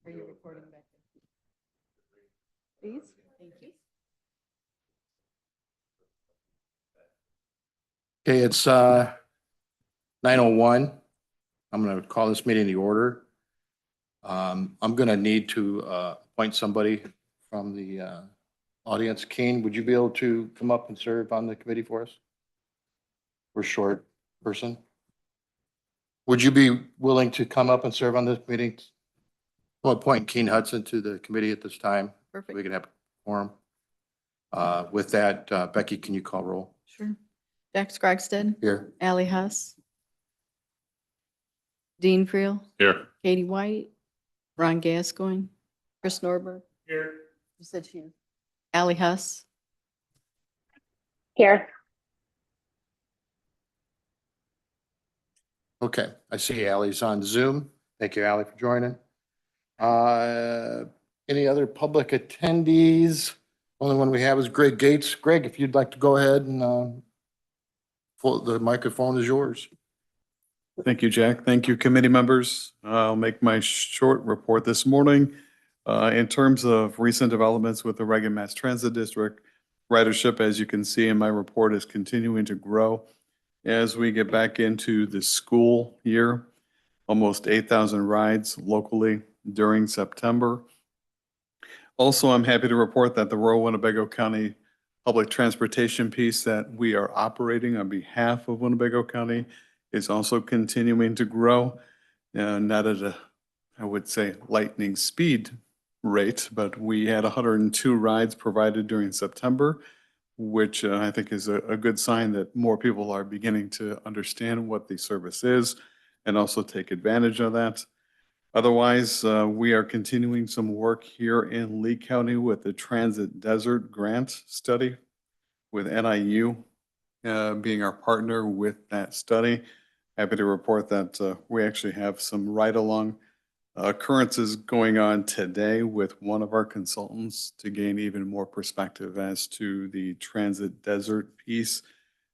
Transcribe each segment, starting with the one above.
Are you recording back there? Please, thank you. Okay, it's 9:01. I'm going to call this meeting to order. I'm going to need to appoint somebody from the audience. Keen, would you be able to come up and serve on the committee for us? We're short person. Would you be willing to come up and serve on this meeting? We'll appoint Keen Hudson to the committee at this time. Perfect. We can have a quorum. With that, Becky, can you call roll? Sure. Jack Scrogstead, Here. Allie Huss, Dean Creel, Here. Katie White, Ron Gascoigne, Chris Norberg. Here. You said she. Allie Huss. Here. Okay, I see Ally's on Zoom. Thank you, Ally, for joining. Any other public attendees? Only one we have is Greg Gates. Greg, if you'd like to go ahead and the microphone is yours. Thank you, Jack. Thank you, committee members. I'll make my short report this morning. In terms of recent developments with the Reagan Mass Transit District, ridership, as you can see in my report, is continuing to grow. As we get back into the school year, almost 8,000 rides locally during September. Also, I'm happy to report that the Rural Winnebago County public transportation piece that we are operating on behalf of Winnebago County is also continuing to grow. Not at a, I would say, lightning speed rate, but we had 102 rides provided during September, which I think is a good sign that more people are beginning to understand what the service is and also take advantage of that. Otherwise, we are continuing some work here in Lee County with the Transit Desert Grant Study with NIU being our partner with that study. Happy to report that we actually have some ride-along occurrences going on today with one of our consultants to gain even more perspective as to the transit desert piece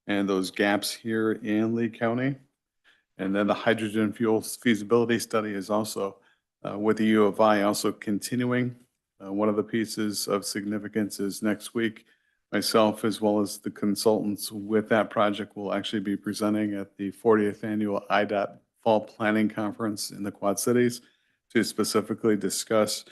and those gaps here in Lee County. And then the hydrogen fuel feasibility study is also with the U of I also continuing. One of the pieces of significance is next week, myself as well as the consultants with that project will actually be presenting at the 40th annual IDOT Fall Planning Conference in the Quad Cities to specifically discuss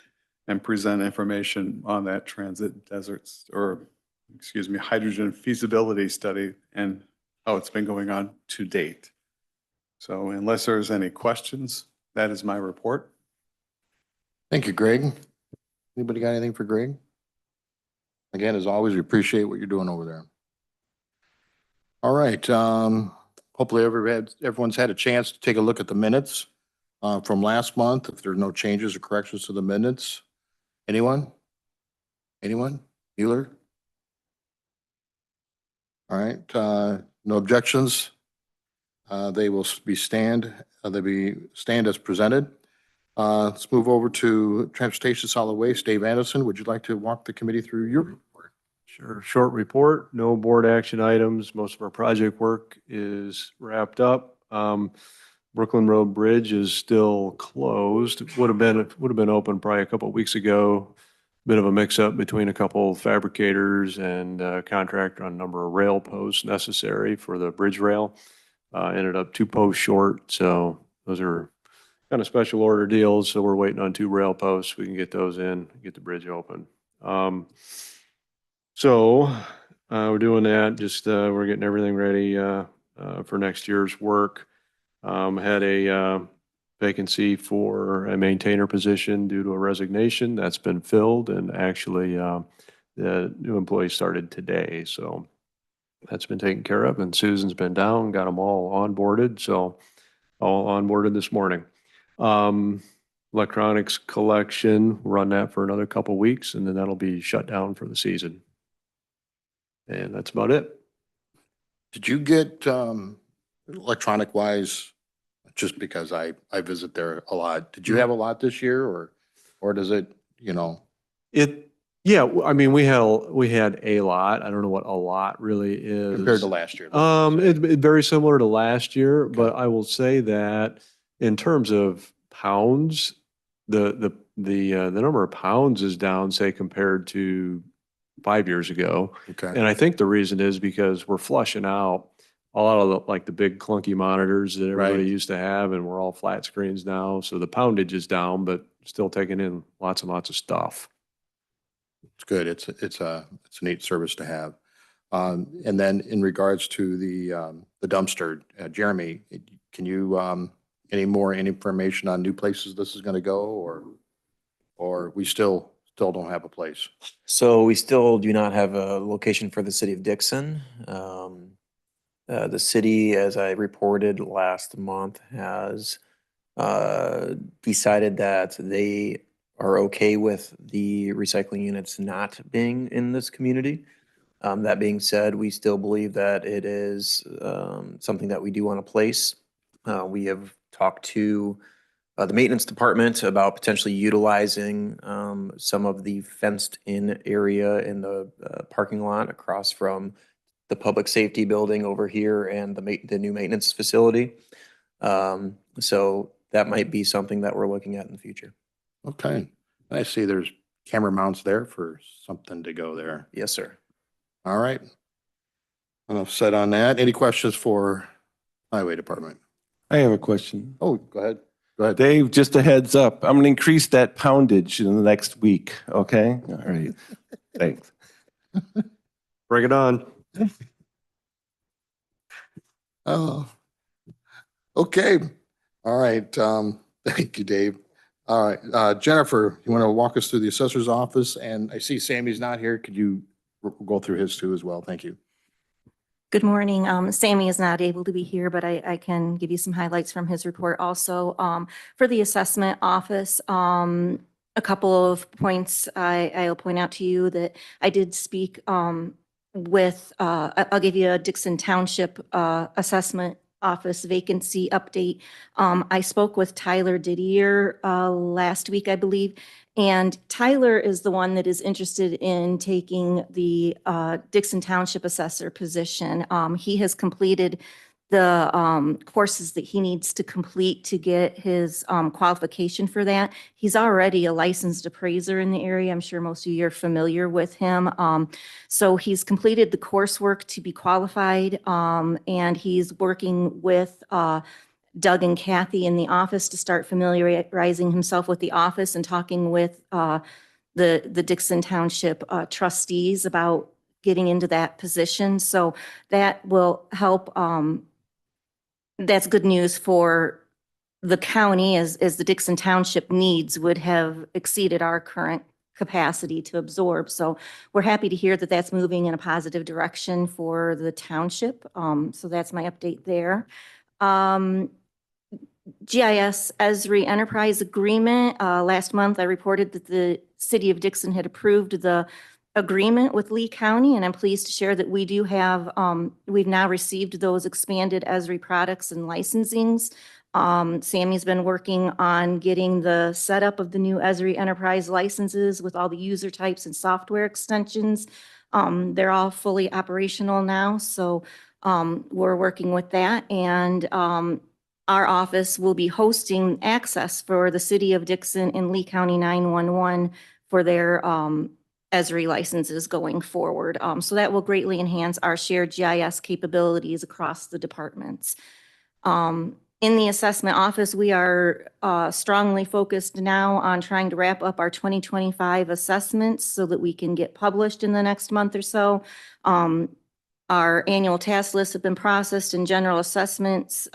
and present information on that transit deserts, or excuse me, hydrogen feasibility study and how it's been going on to date. So unless there's any questions, that is my report. Thank you, Greg. Anybody got anything for Greg? Again, as always, we appreciate what you're doing over there. All right. Hopefully everyone's had a chance to take a look at the minutes from last month. If there's no changes or corrections to the minutes. Anyone? Anyone? Mueller? All right. No objections. They will be stand as presented. Let's move over to Transportation Solid Waste. Dave Anderson, would you like to walk the committee through your report? Sure. Short report, no board action items. Most of our project work is wrapped up. Brooklyn Road Bridge is still closed. It would have been open probably a couple of weeks ago. Bit of a mix up between a couple of fabricators and contractor on a number of rail posts necessary for the bridge rail. Ended up 2 posts short. So those are kind of special order deals. So we're waiting on 2 rail posts. We can get those in, get the bridge open. We're doing that. Just we're getting everything ready for next year's work. Had a vacancy for a maintainer position due to a resignation that's been filled, and actually the new employee started today. So that's been taken care of, and Susan's been down, got them all onboarded. So all onboarded this morning. Electronics collection, run that for another couple of weeks, and then that'll be shut down for the season. And that's about it. Did you get electronic wise, just because I visit there a lot, did you have a lot this year or does it, you know? Yeah, I mean, we had a lot. I don't know what a lot really is. Compared to last year? It's very similar to last year, but I will say that in terms of pounds, the the number of pounds is down, say, compared to 5 years ago. Okay. And I think the reason is because we're flushing out a lot of the big clunky monitors that everybody Right. used to have, and we're all flat screens now. So the poundage is down, but still taking in lots and lots of stuff. It's good. It's a neat service to have. And then in regards to the dumpster, Jeremy, can you, any more information on new places this is going to go, or we still don't have a place? So we still do not have a location for the city of Dixon. The city, as I reported last month, has decided that they are okay with the recycling units not being in this community. That being said, we still believe that it is something that we do want to place. We have talked to the maintenance department about potentially utilizing some of the fenced-in area in the parking lot across from the public safety building over here and the new maintenance facility. So that might be something that we're looking at in the future. Okay. I see there's camera mounts there for something to go there. Yes, sir. All right. Enough said on that. Any questions for Highway Department? I have a question. Oh, go ahead. Go ahead. Dave, just a heads up, I'm gonna increase that poundage in the next week, okay? All right, thanks. Bring it on. Oh, okay. All right. Thank you, Dave. All right. Jennifer, you want to walk us through the assessor's office? And I see Sammy's not here. Could you go through his too as well? Thank you. Good morning. Sammy is not able to be here, but I can give you some highlights from his report also. For the assessment office, a couple of points I'll point out to you that I did speak with, I'll give you a Dixon Township assessment office vacancy update. I spoke with Tyler Didier last week, I believe, and Tyler is the one that is interested in taking the Dixon Township assessor position. He has completed the courses that he needs to complete to get his qualification for that. He's already a licensed appraiser in the area. I'm sure most of you are familiar with him. So he's completed the coursework to be qualified, and he's working with Doug and Kathy in the office to start familiarizing himself with the office and talking with the Dixon Township trustees about getting into that position. So that will help. That's good news for the county as the Dixon Township needs would have exceeded our current capacity to absorb. So we're happy to hear that that's moving in a positive direction for the township. So that's my update there. GIS Esri Enterprise Agreement. Last month, I reported that the city of Dixon had approved the agreement with Lee County, and I'm pleased to share that we do have, we've now received those expanded Esri products and licensings. Sammy's been working on getting the setup of the new Esri Enterprise licenses with all the user types and software extensions. They're all fully operational now, so we're working with that. And our office will be hosting access for the city of Dixon and Lee County 911 for their Esri licenses going forward. So that will greatly enhance our shared GIS capabilities across the departments. In the assessment office, we are strongly focused now on trying to wrap up our 2025 assessments so that we can get published in the next month or so. Our annual task lists have been processed and general assessments.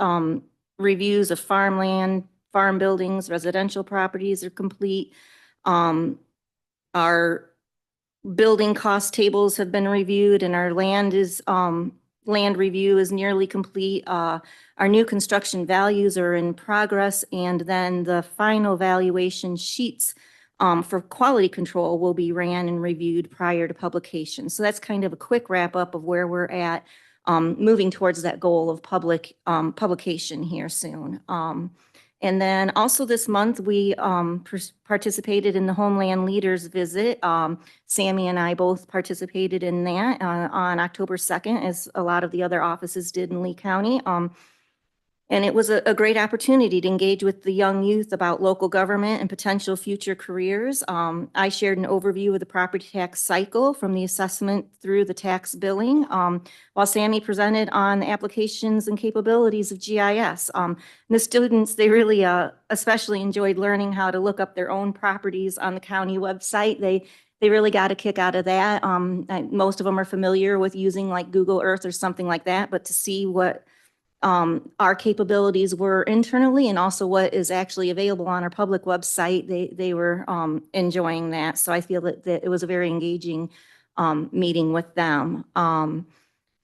Reviews of farmland, farm buildings, residential properties are complete. Our building cost tables have been reviewed and our land review is nearly complete. Our new construction values are in progress, and then the final valuation sheets for quality control will be ran and reviewed prior to publication. So that's kind of a quick wrap up of where we're at, moving towards that goal of publication here soon. And then also this month, we participated in the Homeland Leaders Visit. Sammy and I both participated in that on October 2nd, as a lot of the other offices did in Lee County. And it was a great opportunity to engage with the young youth about local government and potential future careers. I shared an overview of the property tax cycle from the assessment through the tax billing, while Sammy presented on the applications and capabilities of GIS. The students, they really especially enjoyed learning how to look up their own properties on the county website. They really got a kick out of that. Most of them are familiar with using like Google Earth or something like that, but to see what our capabilities were internally and also what is actually available on our public website, they were enjoying that. So I feel that it was a very engaging meeting with them.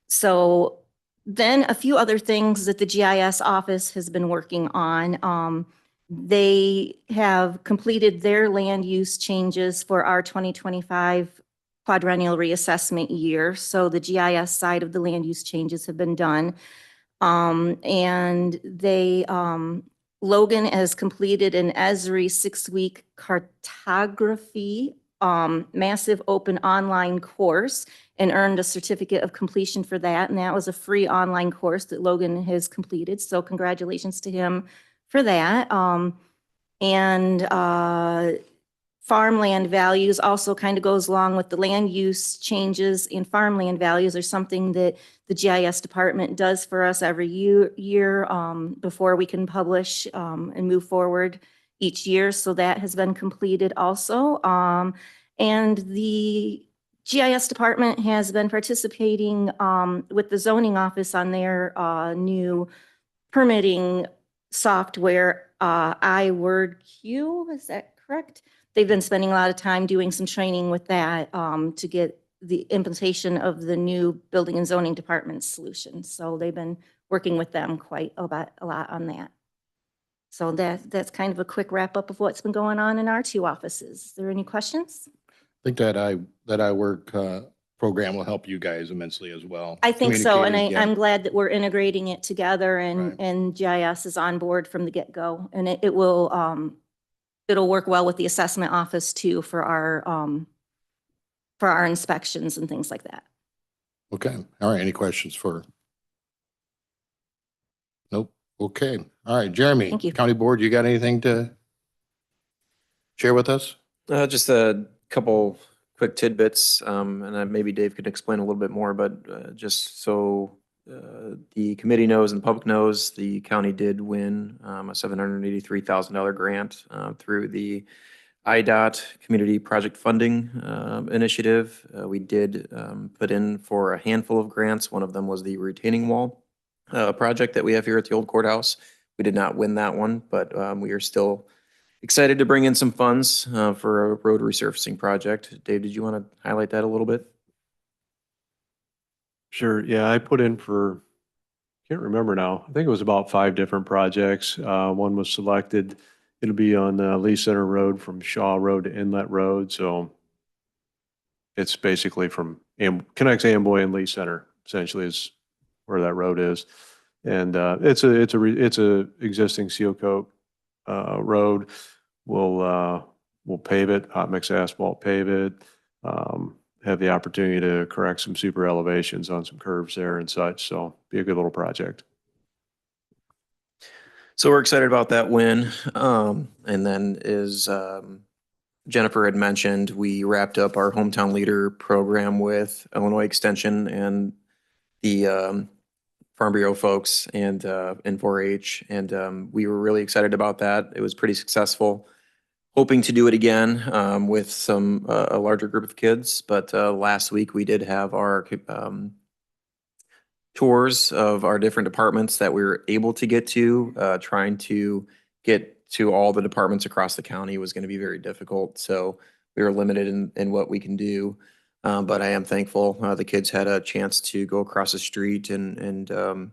So then a few other things that the GIS office has been working on. They have completed their land use changes for our 2025 quadrennial reassessment year. So the GIS side of the land use changes have been done. And they, Logan has completed an Esri 6-week cartography, massive open online course and earned a certificate of completion for that. And that was a free online course that Logan has completed. So congratulations to him for that. Farmland values also kind of goes along with the land use changes, and farmland values are something that the GIS department does for us every year before we can publish and move forward each year. So that has been completed also. And the GIS department has been participating with the zoning office on their new permitting software, iWordQ, is that correct? They've been spending a lot of time doing some training with that to get the implementation of the new building and zoning department solution. So they've been working with them quite a lot on that. So that's kind of a quick wrap up of what's been going on in our two offices. Is there any questions? I think that I work program will help you guys immensely as well. I think so, and Communicating, yeah. I'm glad that we're integrating it together and, Right. and GIS is on board from the get-go. And it will, it'll work well with the assessment office too for our inspections and things like that. Okay, all right, any questions for? Nope, okay, all right, Jeremy. Thank you. County Board, you got anything to share with us? Just a couple quick tidbits, and maybe Dave could explain a little bit more, but just so the committee knows and the public knows, the county did win a $783,000 grant through the IDOT Community Project Funding Initiative. We did put in for a handful of grants. One of them was the retaining wall project that we have here at the old courthouse. We did not win that one, but we are still excited to bring in some funds for a road resurfacing project. Dave, did you want to highlight that a little bit? Sure. Yeah, I put in for, can't remember now. I think it was about 5 different projects. One was selected. It'll be on Lee Center Road from Shaw Road to Inlet Road. So it's basically from connects Amboy and Lee Center, essentially is where that road is. And it's a existing seal coat road. We'll pave it, hot mix asphalt, pave it. Have the opportunity to correct some super elevations on some curves there and such. So be a good little project. So we're excited about that win. And then as Jennifer had mentioned, we wrapped up our Hometown Leader program with Illinois Extension and the Farm Bureau folks and 4-H. And we were really excited about that. It was pretty successful. Hoping to do it again with a larger group of kids. But last week we did have our tours of our different departments that we were able to get to. Trying to get to all the departments across the county was going to be very difficult. So we were limited in what we can do. But I am thankful the kids had a chance to go across the street and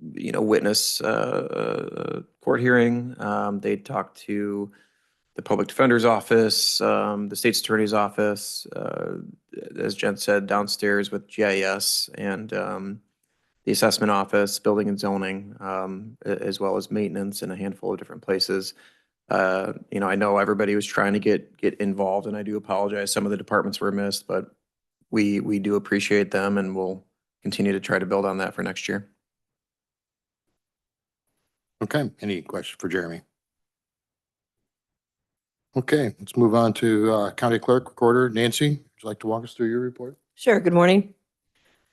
witness a court hearing. They talked to the public defender's office, the state's attorney's office, as Jen said, downstairs with GIS and the assessment office, building and zoning, as well as maintenance in a handful of different places. I know everybody was trying to get involved, and I do apologize. Some of the departments were missed, but we do appreciate them, and we'll continue to try to build on that for next year. Okay, any questions for Jeremy? Okay, let's move on to County Clerk Recorder. Nancy, would you like to walk us through your report? Sure, good morning.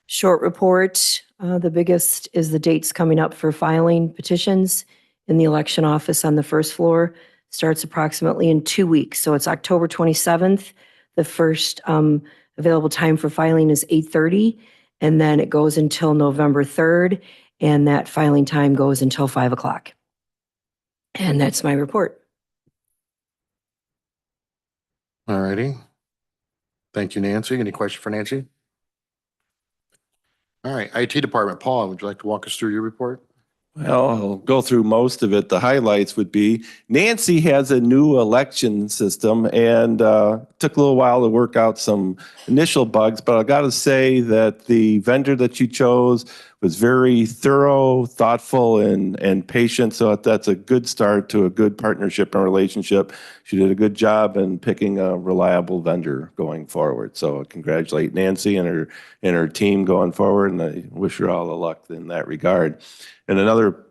Short report. The biggest is the dates coming up for filing petitions in the election office on the first floor. Starts approximately in 2 weeks, so it's October 27th. The first available time for filing is 8:30, and then it goes until November 3rd, and that filing time goes until 5 o'clock. And that's my report. All righty. Thank you, Nancy. Any question for Nancy? All right, IT Department. Paul, would you like to walk us through your report? Well, I'll go through most of it. The highlights would be Nancy has a new election system and took a little while to work out some initial bugs, but I got to say that the vendor that you chose was very thorough, thoughtful, and patient. So that's a good start to a good partnership and relationship. She did a good job in picking a reliable vendor going forward. So I congratulate Nancy and her team going forward, and I wish her all the luck in that regard. And another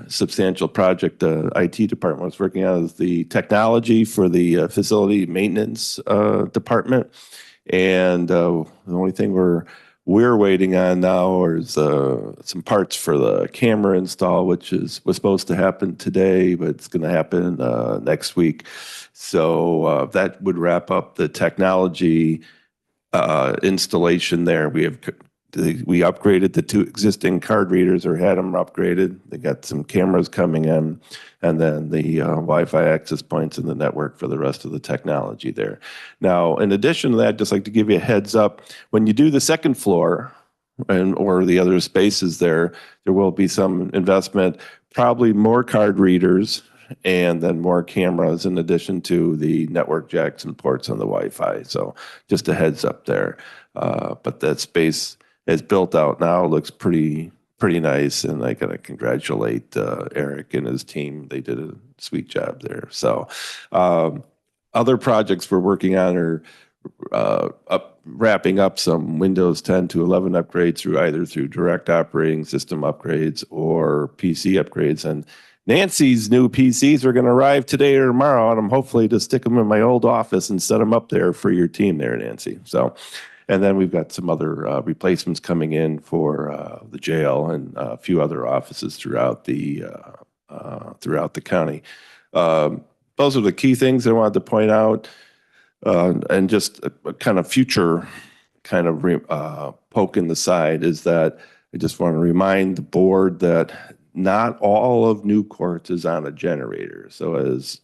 substantial project the IT department was working on is the technology for the facility maintenance department. And the only thing we're waiting on now is some parts for the camera install, which was supposed to happen today, but it's going to happen next week. So that would wrap up the technology installation there. We upgraded the 2 existing card readers, or had them upgraded. They got some cameras coming in, and then the Wi-Fi access points in the network for the rest of the technology there. Now, in addition to that, I'd just like to give you a heads up. When you do the second floor or the other spaces there will be some investment, probably more card readers, and then more cameras in addition to the network jacks and ports on the Wi-Fi. So just a heads up there. But that space is built out now, looks pretty nice, and I gotta congratulate Eric and his team. They did a sweet job there. So other projects we're working on are wrapping up some Windows 10 to 11 upgrades through direct operating system upgrades or PC upgrades. And Nancy's new PCs are going to arrive today or tomorrow, and I'm hopefully to stick them in my old office and set them up there for your team there, Nancy. So. And then we've got some other replacements coming in for the jail and a few other offices throughout the county. Those are the key things I wanted to point out, and just a kind of future kind of poke in the side is that I just want to remind the board that not all of Newcourt is on a generator. So as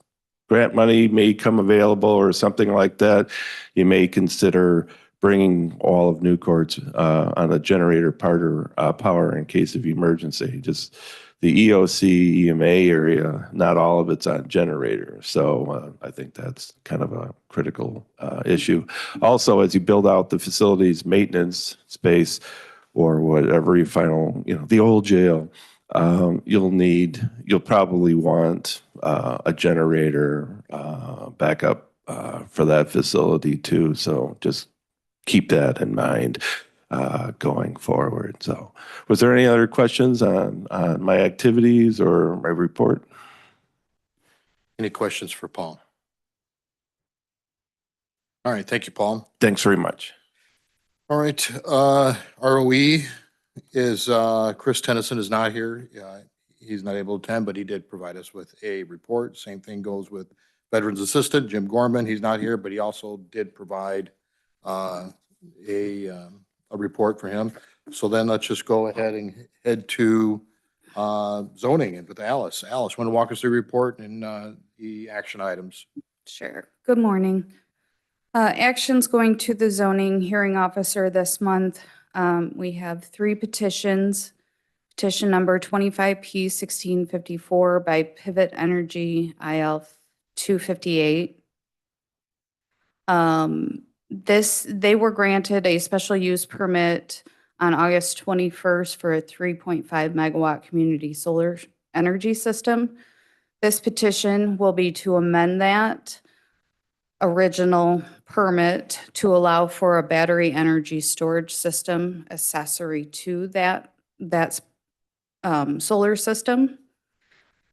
grant money may come available or something like that, you may consider bringing all of Newcourt on a generator power in case of emergency. Just the EOC, EMA area, not all of it's on generator. So I think that's kind of a critical issue. Also, as you build out the facilities maintenance space or whatever you final, the old jail, you'll probably want a generator backup for that facility too. So just keep that in mind going forward. So was there any other questions on my activities or my report? Any questions for Paul? All right, thank you, Paul. Thanks very much. All right, ROE is Chris Tennyson is not here. He's not able to attend, but he did provide us with a report. Same thing goes with Veterans Assistant, Jim Gorman. He's not here, but he also did provide a report for him. So then let's just go ahead and head to zoning and with Alice. Alice, want to walk us through the report and the action items? Sure. Good morning. Actions going to the zoning hearing officer this month. We have 3 petitions. Petition number 25P 1654 by Pivot Energy IL 258. They were granted a special use permit on August 21st for a 3.5 megawatt community solar energy system. This petition will be to amend that original permit to allow for a battery energy storage system accessory to that solar system.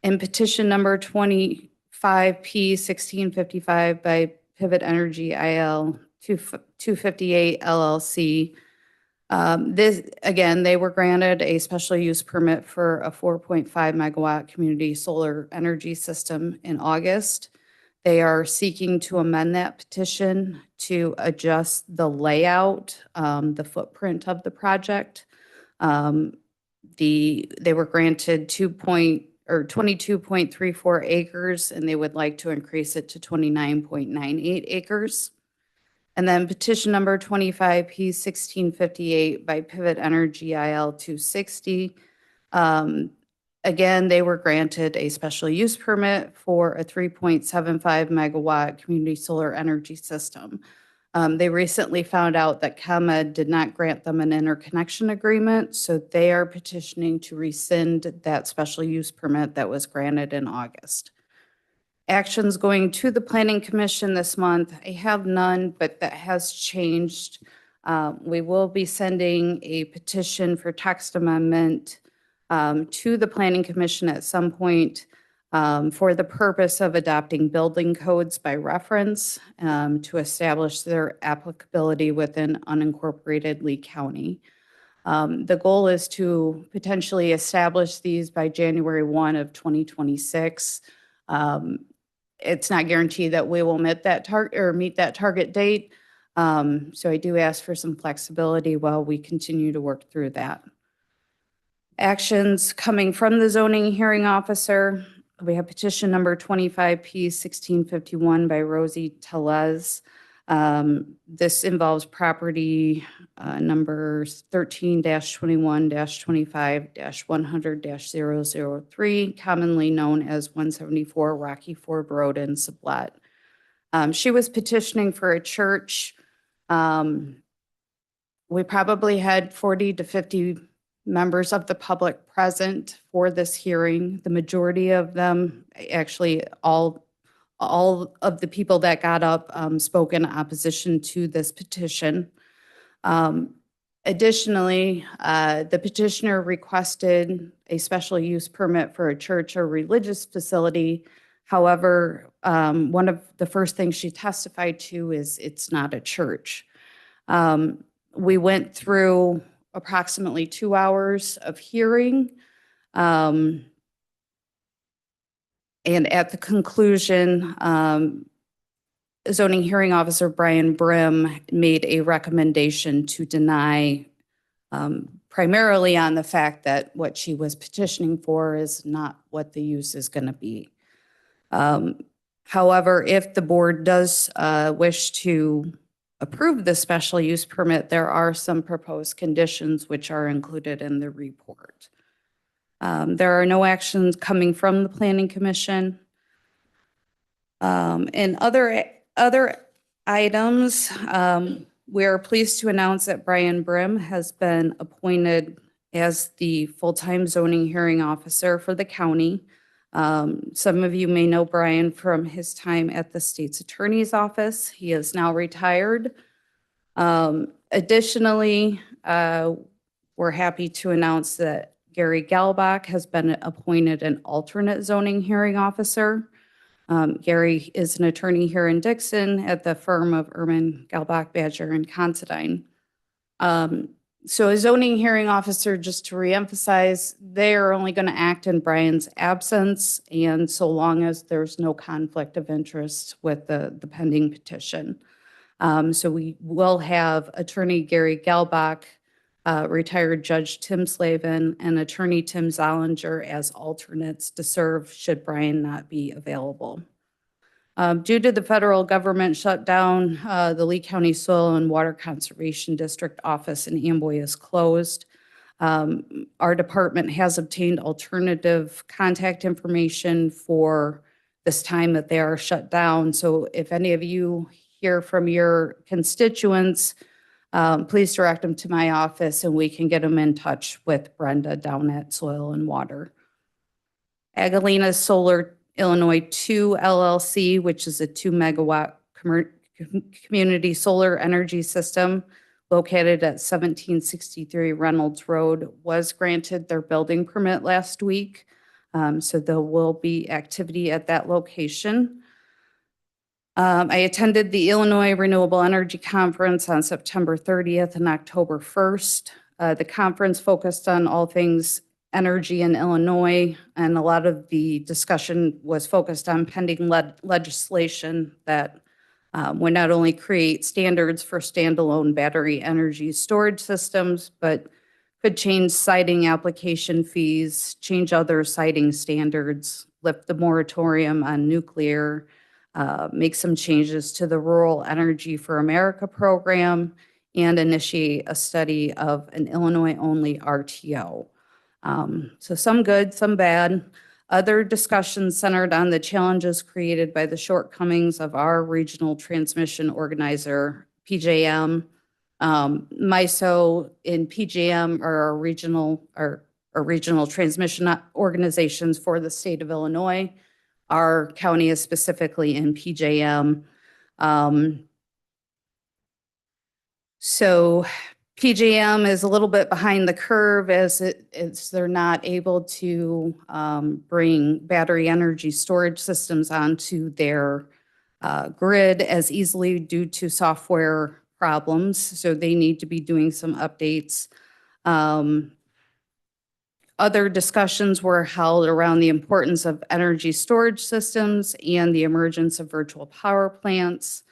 In petition number 25P1655 by Pivot Energy IL 258 LLC, this, again, they were granted a special use permit for a 4.5 megawatt community solar energy system in August. They are seeking to amend that petition to adjust the layout, the footprint of the project. They were granted 22.34 acres, and they would like to increase it to 29.98 acres. And then petition number 25P1658 by Pivot Energy IL 260. Again, they were granted a special use permit for a 3.75 megawatt community solar energy system. They recently found out that ComEd did not grant them an interconnection agreement, so they are petitioning to rescind that special use permit that was granted in August. Actions going to the Planning Commission this month, I have none, but that has changed. We will be sending a petition for text amendment to the Planning Commission at some point for the purpose of adopting building codes by reference to establish their applicability within unincorporated Lee County. The goal is to potentially establish these by January 1 of 2026. It's not guaranteed that we will meet that target date. So I do ask for some flexibility while we continue to work through that. Actions coming from the zoning hearing officer. We have petition number 25P1651 by Rosie Telez. This involves property numbers 13-21-25-100-003, commonly known as 174 Rocky Ford Road in Sublette. She was petitioning for a church. We probably had 40 to 50 members of the public present for this hearing. The majority of them, actually all of the people that got up spoke in opposition to this petition. Additionally, the petitioner requested a special use permit for a church or religious facility. However, one of the first things she testified to is it's not a church. We went through approximately 2 hours of hearing. And at the conclusion, zoning hearing officer Brian Brim made a recommendation to deny primarily on the fact that what she was petitioning for is not what the use is going to be. However, if the board does wish to approve the special use permit, there are some proposed conditions which are included in the report. There are no actions coming from the Planning Commission. And other items, we are pleased to announce that Brian Brim has been appointed as the full-time zoning hearing officer for the county. Some of you may know Brian from his time at the state's attorney's office. He is now retired. Additionally, we're happy to announce that Gary Galbach has been appointed an alternate zoning hearing officer. Gary is an attorney here in Dixon at the firm of Erman, Galbach, Badger, and Considine. So a zoning hearing officer, just to reemphasize, they are only going to act in Brian's absence and so long as there's no conflict of interest with the pending petition. So we will have attorney Gary Galbach, retired Judge Tim Slavin, and attorney Tim Zollinger as alternates to serve should Brian not be available. Due to the federal government shutdown, the Lee County Soil and Water Conservation District office in Amboy is closed. Our department has obtained alternative contact information for this time that they are shut down. So if any of you hear from your constituents, please direct them to my office and we can get them in touch with Brenda down at Soil and Water. Agalena Solar Illinois 2 LLC, which is a 2 megawatt community solar energy system located at 1763 Reynolds Road, was granted their building permit last week. So there will be activity at that location. I attended the Illinois Renewable Energy Conference on September 30th and October 1st. The conference focused on all things energy in Illinois, and a lot of the discussion was focused on pending legislation that would not only create standards for standalone battery energy storage systems, but could change siting application fees, change other siting standards, lift the moratorium on nuclear, make some changes to the Rural Energy for America program, and initiate a study of an Illinois-only RTO. So some good, some bad. Other discussions centered on the challenges created by the shortcomings of our regional transmission organizer, PJM. MISO and PJM are our regional transmission organizations for the state of Illinois. Our county is specifically in PJM. So PJM is a little bit behind the curve as they're not able to bring battery energy storage systems onto their grid as easily due to software problems. So they need to be doing some updates. Other discussions were held around the importance of energy storage systems and the emergence of virtual power plants.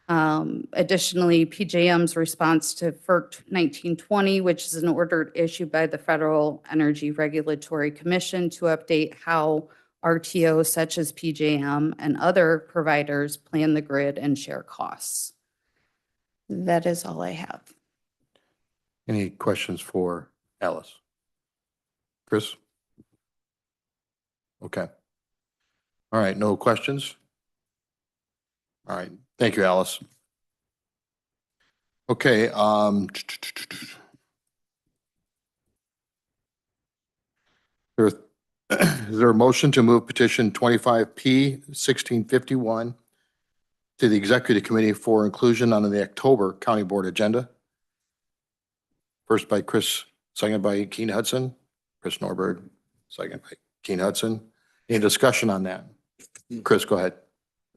Additionally, PJM's response to FERC 1920, which is an order issued by the Federal Energy Regulatory Commission to update how RTOs such as PJM and other providers plan the grid and share costs. That is all I have. Any questions for Alice? Chris? Okay. All right, no questions? All right, thank you, Alice. Okay, is there a motion to move petition 25P 1651 to the Executive Committee for inclusion on the October County Board agenda? First by Chris, second by Keen Hudson. Chris Norberg, second by Keen Hudson. Any discussion on that? Chris, go ahead.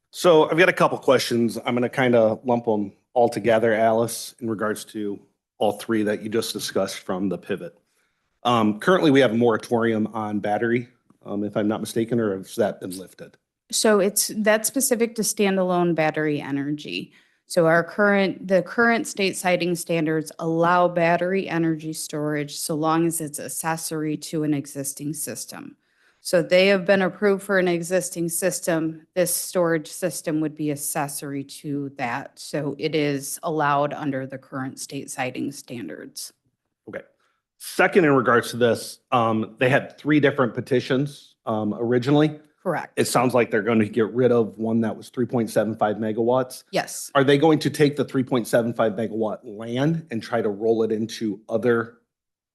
So I've got a couple questions. I'm going to kind of lump them all together, Alice, in regards to all three that you just discussed from the pivot. Currently, we have a moratorium on battery, if I'm not mistaken, or has that been lifted? So that's specific to standalone battery energy. So the current state siting standards allow battery energy storage so long as it's accessory to an existing system. So they have been approved for an existing system. This storage system would be accessory to that. So it is allowed under the current state siting standards. Okay. Second, in regards to this, they had three different petitions originally. Correct. It sounds like they're going to get rid of one that was 3.75 megawatts. Yes. Are they going to take the 3.75 megawatt land and try to roll it into other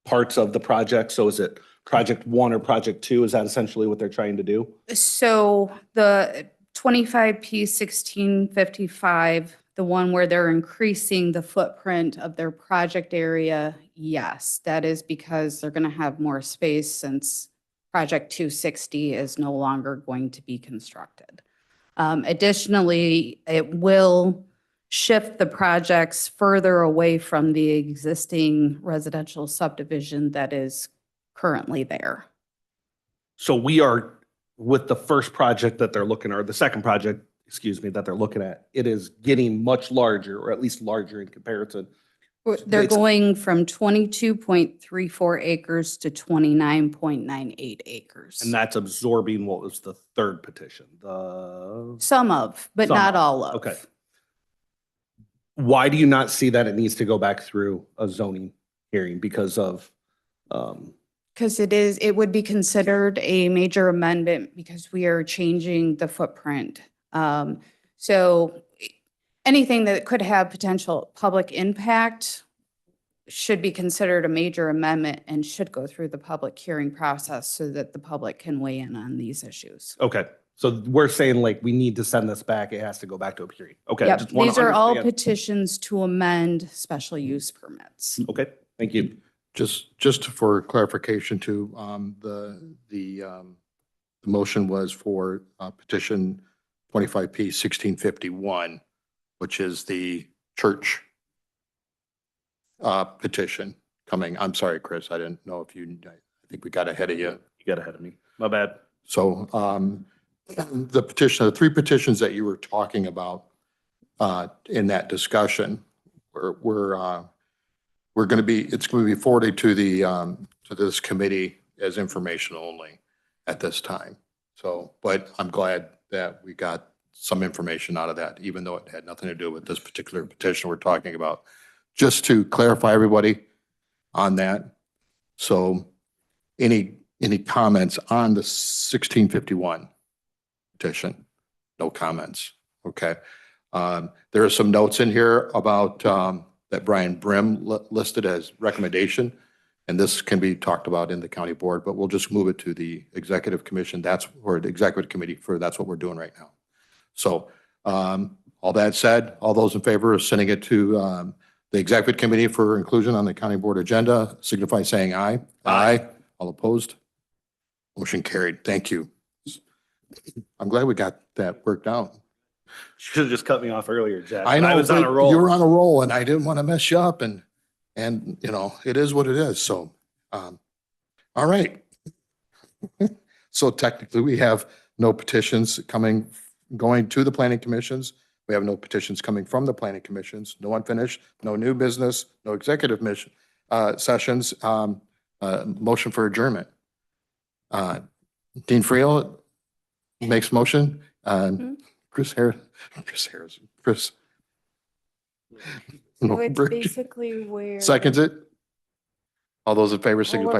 parts of the project? So is it project one or project two? Is that essentially what they're trying to do? So the 25P 1655, the one where they're increasing the footprint of their project area, yes, that is because they're going to have more space since Project 260 is no longer going to be constructed. Additionally, it will shift the projects further away from the existing residential subdivision that is currently there. So we are with the first project that they're looking, or the second project, excuse me, that they're looking at, it is getting much larger, or at least larger in comparison. They're It's- going from 22.34 acres to 29.98 acres. And that's absorbing what was the third petition, Some of, but Some not of, all of. okay. Why do you not see that it needs to go back through a zoning hearing because of, Because it would be considered a major amendment because we are changing the footprint. So anything that could have potential public impact should be considered a major amendment and should go through the public hearing process so that the public can weigh in on these issues. okay, so we're saying like we need to send this back, it has to go back to a hearing. Okay. I Yep, just wanna these are all understand. petitions to amend special use permits. Okay, thank you. Just for clarification to the The motion was for petition 25P 1651, which is the church petition coming. I'm sorry, Chris, I didn't know if you, I think we got ahead of you. You got ahead of me. My bad. So the petition, the 3 petitions that you were talking about in that discussion, we're going to be, it's going to be forwarded to the to this committee as information only at this time. So, but I'm glad that we got some information out of that, even though it had nothing to do with this particular petition we're talking about. Just to clarify everybody on that. So any comments on the 1651 petition? No comments. Okay. There are some notes in here about that Brian Brim listed as recommendation, and this can be talked about in the county board, but we'll just move it to the executive commission. That's, or the executive committee for, that's what we're doing right now. So all that said, all those in favor of sending it to the executive committee for inclusion on the county board agenda, signify saying aye. Aye. All opposed? Motion carried. Thank you. I'm glad we got that worked out. Should have just cut me off earlier, Jack. I know, I was on a but roll. you were on a roll and I didn't want to mess you up and you know, it is what it is. So, all right. So technically we have no petitions going to the planning commissions. We have no petitions coming from the planning commissions, no unfinished, no new business, no executive mission, sessions, motion for adjournment. Dean Friel makes motion. Chris. So it's basically where. Seconds it. All those in favor signify